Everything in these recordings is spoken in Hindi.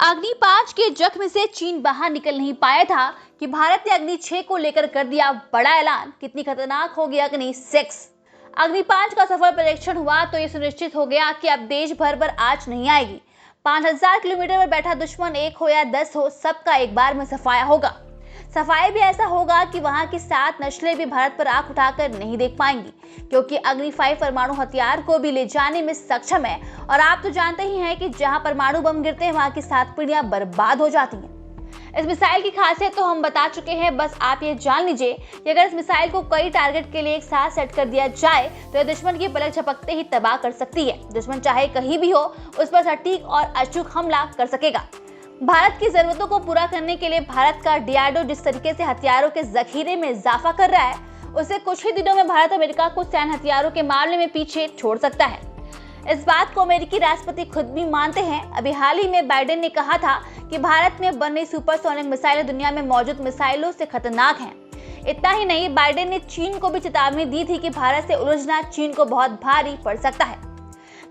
अग्नि 5 के जख्म से चीन बाहर निकल नहीं पाया था कि भारत ने अग्नि 6 को लेकर कर दिया बड़ा ऐलान। कितनी खतरनाक होगी अग्नि 6। अग्नि 5 का सफल परीक्षण हुआ तो ये सुनिश्चित हो गया कि अब देश भर पर आंच नहीं आएगी। 5000 किलोमीटर पर बैठा दुश्मन 1 हो या 10 हो, सबका एक बार में सफाया होगा। सफाया भी ऐसा होगा कि वहां की 7 नस्लें भी भारत पर आंख उठाकर नहीं देख पाएंगी, क्योंकि अग्नि 5 परमाणु हथियार को भी ले जाने में सक्षम है। और आप तो जानते ही हैं कि जहां परमाणु बम गिरते हैं वहां की 7 पीढ़ियां बर्बाद हो जाती हैं। इस मिसाइल की खासियत तो हम बता चुके हैं, बस आप ये जान लीजिए कि अगर इस मिसाइल को कई टारगेट के लिए एक साथ सेट कर दिया जाए तो यह दुश्मन की पलक झपकते ही तबाह कर सकती है। दुश्मन चाहे कहीं भी हो, उस पर सटीक और अचूक हमला कर सकेगा। भारत की जरूरतों को पूरा करने के लिए भारत का डीआरडीओ जिस तरीके से हथियारों के जखीरे में इजाफा कर रहा है, उससे कुछ ही दिनों में भारत अमेरिका को सैन्य हथियारों के मामले में पीछे छोड़ सकता है। इस बात को अमेरिकी राष्ट्रपति खुद भी मानते हैं। अभी हाल ही में बाइडेन ने कहा था कि भारत में बन रही सुपरसोनिक मिसाइलें दुनिया में मौजूद मिसाइलों से खतरनाक हैं। इतना ही नहीं, बाइडेन ने चीन को भी चेतावनी दी थी कि भारत से उलझना चीन को बहुत भारी पड़ सकता है।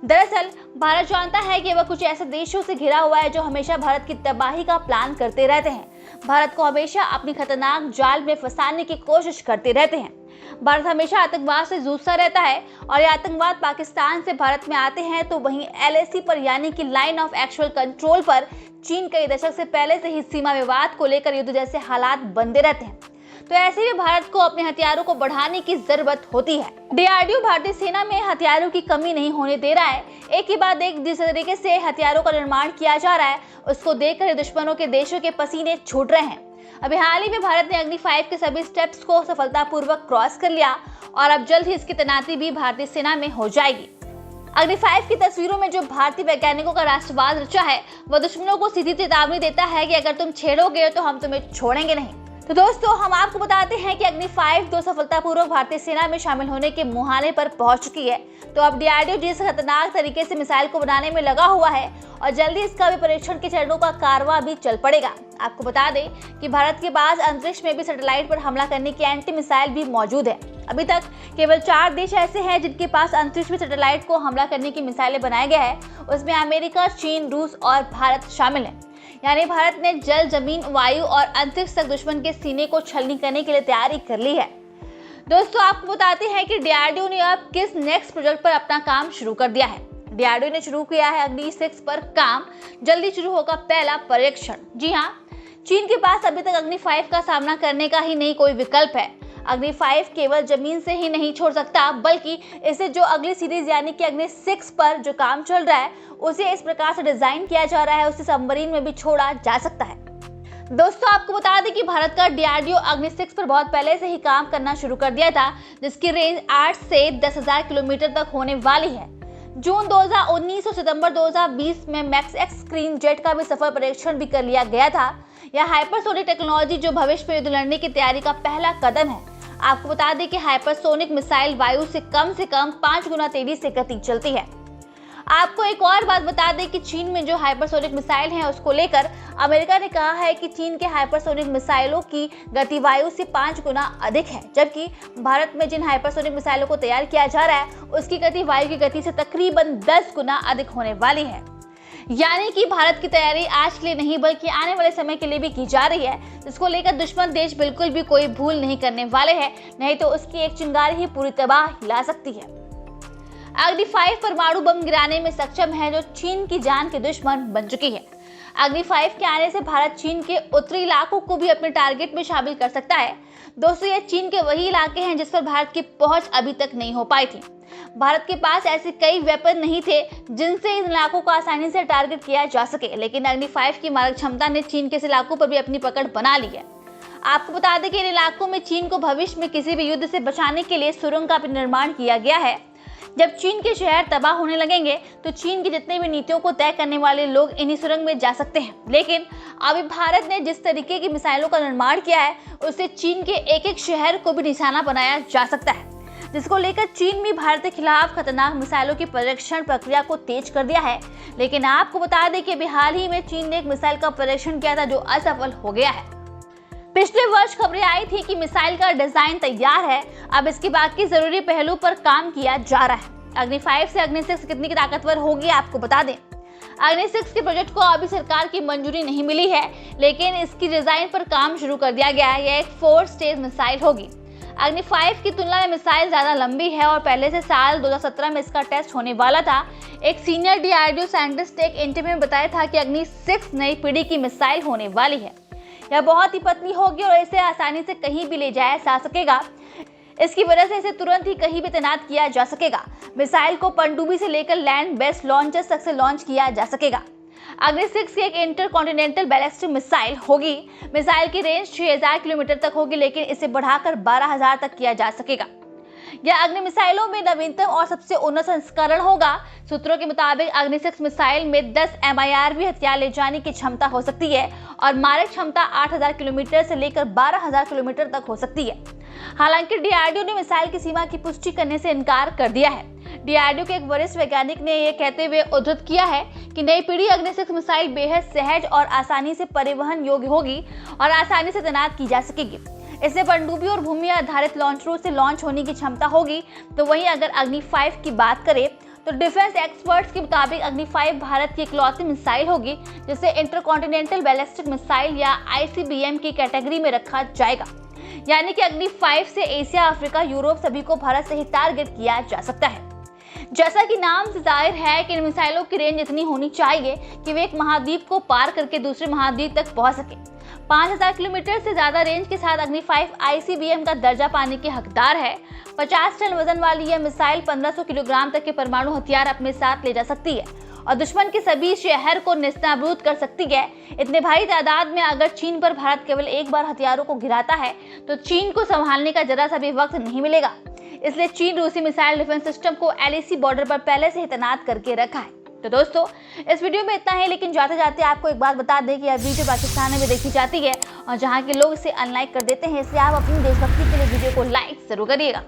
दरअसल भारत जानता है कि वह कुछ ऐसे देशों से घिरा हुआ है जो हमेशा भारत की तबाही का प्लान करते रहते हैं। भारत को हमेशा अपनी खतरनाक जाल में फंसाने की कोशिश करते रहते हैं। भारत हमेशा आतंकवाद से जूझता रहता है और ये आतंकवाद पाकिस्तान से भारत में आते हैं तो वहीं LAC पर यानी कि लाइन ऑफ एक्चुअल कंट्रोल पर चीन कई दशक से पहले से ही सीमा विवाद को लेकर युद्ध जैसे हालात बनते रहते हैं। तो ऐसे में भारत को अपने हथियारों को बढ़ाने की जरूरत होती है। डीआरडीओ भारतीय सेना में हथियारों की कमी नहीं होने दे रहा है। एक के बाद एक जिस तरीके से हथियारों का निर्माण किया जा रहा है, उसको देखकर दुश्मनों के देशों के पसीने छूट रहे हैं। अभी हाल ही में भारत ने अग्नि 5 के सभी स्टेप्स को सफलतापूर्वक क्रॉस कर लिया और अब जल्द ही इसकी तैनाती भी भारतीय सेना में हो जाएगी। अग्नि 5 की तस्वीरों में जो भारतीय वैज्ञानिकों का राष्ट्रवाद रचा है, वह दुश्मनों को सीधी चेतावनी देता है कि अगर तुम छेड़ोगे तो हम तुम्हें छोड़ेंगे नहीं। तो दोस्तों, हम आपको बताते हैं कि अग्नि 5 तो सफलतापूर्वक भारतीय सेना में शामिल होने के मुहाने पर पहुंच चुकी है। तो अब डीआरडीओ जिस खतरनाक तरीके से मिसाइल को बनाने में लगा हुआ है और जल्दी इसका भी परीक्षण के चरणों का कारवां भी चल पड़ेगा। आपको बता दें कि भारत के पास अंतरिक्ष में भी सैटेलाइट पर हमला करने की एंटी मिसाइल भी मौजूद है। अभी तक केवल 4 देश ऐसे हैं जिनके पास अंतरिक्ष में सैटेलाइट को हमला करने की मिसाइलें बनाए गए हैं। उसमें अमेरिका, चीन, रूस और भारत शामिल है। यानी भारत ने जल, जमीन, वायु और अंतरिक्ष तक दुश्मन के सीने को छलनी करने के लिए तैयारी कर ली है। दोस्तों, आपको बताते हैं कि डीआरडीओ ने अब किस नेक्स्ट प्रोजेक्ट पर अपना काम शुरू कर दिया है। डीआरडीओ ने शुरू किया है अग्नि 6 पर काम। जल्दी शुरू होगा पहला परीक्षण। जी हाँ, चीन के पास अभी तक अग्नि 5 का सामना करने का ही नहीं कोई विकल्प है। अग्नि 5 केवल जमीन से ही नहीं छोड़ सकता, बल्कि इसे जो अगली सीरीज यानी कि अग्नि 6 पर जो काम चल रहा है उसे इस प्रकार से डिजाइन किया जा रहा है, उसे सबमरीन में भी छोड़ा जा सकता है। दोस्तों, आपको बता दें कि भारत का डीआरडीओ अग्नि 6 पर बहुत पहले से ही काम करना शुरू कर दिया था, जिसकी रेंज 8 से 10,000 किलोमीटर तक होने वाली है। जून 2019 और सितंबर 2020 में मैक्स एक्स स्क्रीन जेट का भी सफल परीक्षण भी कर लिया गया था। यह हाइपरसोनिक टेक्नोलॉजी जो भविष्य में युद्ध लड़ने की तैयारी का पहला कदम है। आपको बता दें कि हाइपरसोनिक मिसाइल वायु से कम 5 गुना तेजी से गति चलती है। आपको एक और बात बता दें कि चीन में जो हाइपरसोनिक मिसाइल है उसको लेकर अमेरिका ने कहा है कि चीन के हाइपरसोनिक मिसाइलों की गति वायु से 5 गुना अधिक है, जबकि भारत में जिन हाइपरसोनिक मिसाइलों को तैयार किया जा रहा है उसकी गति वायु की गति से तकरीबन 10 गुना अधिक होने वाली है। यानी कि भारत की तैयारी आज के लिए नहीं बल्कि आने वाले समय के लिए भी की जा रही है, जिसको लेकर दुश्मन देश बिल्कुल भी कोई भूल नहीं करने वाले हैं, नहीं तो उसकी एक चिंगारी ही पूरी तबाह हिला सकती है। अग्नि 5 परमाणु बम गिराने में सक्षम है, जो चीन की जान के दुश्मन बन चुकी है। अग्नि 5 के आने से भारत चीन के उत्तरी इलाकों को भी अपने टारगेट में शामिल कर सकता है। दोस्तों, ये चीन के वही इलाके हैं जिस पर भारत की पहुंच अभी तक नहीं हो पाई थी। भारत के पास ऐसे कई वेपन नहीं थे जिनसे इन इलाकों को आसानी से टारगेट किया जा सके, लेकिन अग्नि 5 की मारक क्षमता ने चीन के इस इलाकों पर भी अपनी पकड़ बना ली है। आपको बता दें कि इन इलाकों में चीन को भविष्य में किसी भी युद्ध से बचाने के लिए सुरंग का भी निर्माण किया गया है। जब चीन के शहर तबाह होने लगेंगे तो चीन की जितने भी नीतियों को तय करने वाले लोग इन्हीं सुरंग में जा सकते हैं। लेकिन अभी भारत ने जिस तरीके की मिसाइलों का निर्माण किया है उससे चीन के एक एक शहर को भी निशाना बनाया जा सकता है, जिसको लेकर चीन भी भारत के खिलाफ खतरनाक मिसाइलों की परीक्षण प्रक्रिया को तेज कर दिया है। लेकिन आपको बता दें कि अभी हाल ही में चीन ने एक मिसाइल का परीक्षण किया था जो असफल हो गया है। पिछले वर्ष खबरें आई थी कि मिसाइल का डिजाइन तैयार है, अब इसके बाकी जरूरी पहलू पर काम किया जा रहा है। अग्नि 5 से अग्नि 6 कितनी ताकतवर होगी आपको बता दें। अग्नि 6 के प्रोजेक्ट को अभी सरकार की मंजूरी नहीं मिली है, लेकिन इसकी डिजाइन पर काम शुरू कर दिया गया है। यह एक 4 स्टेज मिसाइल होगी। अग्नि 5 की तुलना में मिसाइल ज्यादा लंबी है और पहले से साल 2017 में इसका टेस्ट होने वाला था। एक सीनियर DRDO साइंटिस्ट ने एक इंटरव्यू में बताया था कि अग्नि 6 नई पीढ़ी की मिसाइल होने वाली है। यह बहुत ही पतली होगी और इसे आसानी से कहीं भी ले जाया जा सकेगा। इसकी वजह से इसे तुरंत ही कहीं भी तैनात किया जा सकेगा। मिसाइल को पनडुब्बी से लेकर लैंड बेस्ड लॉन्चर्स तक से लॉन्च किया जा सकेगा। अग्नि 6 एक इंटरकॉन्टिनेंटल बैलिस्टिक मिसाइल होगी। मिसाइल की रेंज 6000 किलोमीटर तक होगी, लेकिन इसे बढ़ाकर 12000 तक किया जा सकेगा। यह अग्नि मिसाइलों में नवीनतम और सबसे उन्नत संस्करण होगा। सूत्रों के मुताबिक अग्नि 6 मिसाइल में 10 MIRV हथियार ले जाने की क्षमता हो सकती है और मारक क्षमता 8000 किलोमीटर से लेकर 12000 किलोमीटर तक हो सकती है। हालांकि DRDO ने मिसाइल की सीमा की पुष्टि करने से इनकार कर दिया है। DRDO के एक वरिष्ठ वैज्ञानिक ने यह कहते हुए उद्धृत किया है कि नई पीढ़ी अग्नि 6 मिसाइल बेहद सहज और आसानी से परिवहन योग्य होगी और आसानी से तैनात की जा सकेगी। इससे पनडुब्बी और भूमि आधारित लॉन्चरों से लॉन्च होने की क्षमता होगी। तो वहीं अगर अग्नि 5 की बात करें तो डिफेंस एक्सपर्ट्स के मुताबिक अग्नि 5 भारत की इकलौती मिसाइल होगी जिसे इंटरकॉन्टिनेंटल बैलिस्टिक मिसाइल या ICBM की कैटेगरी में रखा जाएगा। यानी कि अग्नि 5 से एशिया, अफ्रीका, यूरोप सभी को भारत से ही टारगेट किया जा सकता है। जैसा कि नाम से जाहिर है कि इन मिसाइलों की रेंज इतनी होनी चाहिए कि वे एक महाद्वीप को पार करके दूसरे महाद्वीप तक पहुंच सके। 5000 किलोमीटर से ज्यादा रेंज के साथ अग्नि 5 ICBM का दर्जा पाने के हकदार है। 50 टन वजन वाली यह मिसाइल 1500 किलोग्राम तक के परमाणु हथियार अपने साथ ले जा सकती है और दुश्मन के सभी शहर को नेस्तनाबूद कर सकती है। इतने भारी तादाद में अगर चीन पर भारत केवल एक बार हथियारों को गिराता है तो चीन को संभालने का जरा सा भी वक्त नहीं मिलेगा। इसलिए चीन रूसी मिसाइल डिफेंस सिस्टम को LAC बॉर्डर पर पहले से ही तैनात करके रखा है। तो दोस्तों, इस वीडियो में इतना ही, लेकिन जाते जाते आपको एक बात बता दें कि यह वीडियो पाकिस्तान में भी देखी जाती है और जहां के लोग इसे अनलाइक कर देते हैं, इसलिए आप अपनी देशभक्ति के लिए वीडियो को लाइक जरूर करिएगा।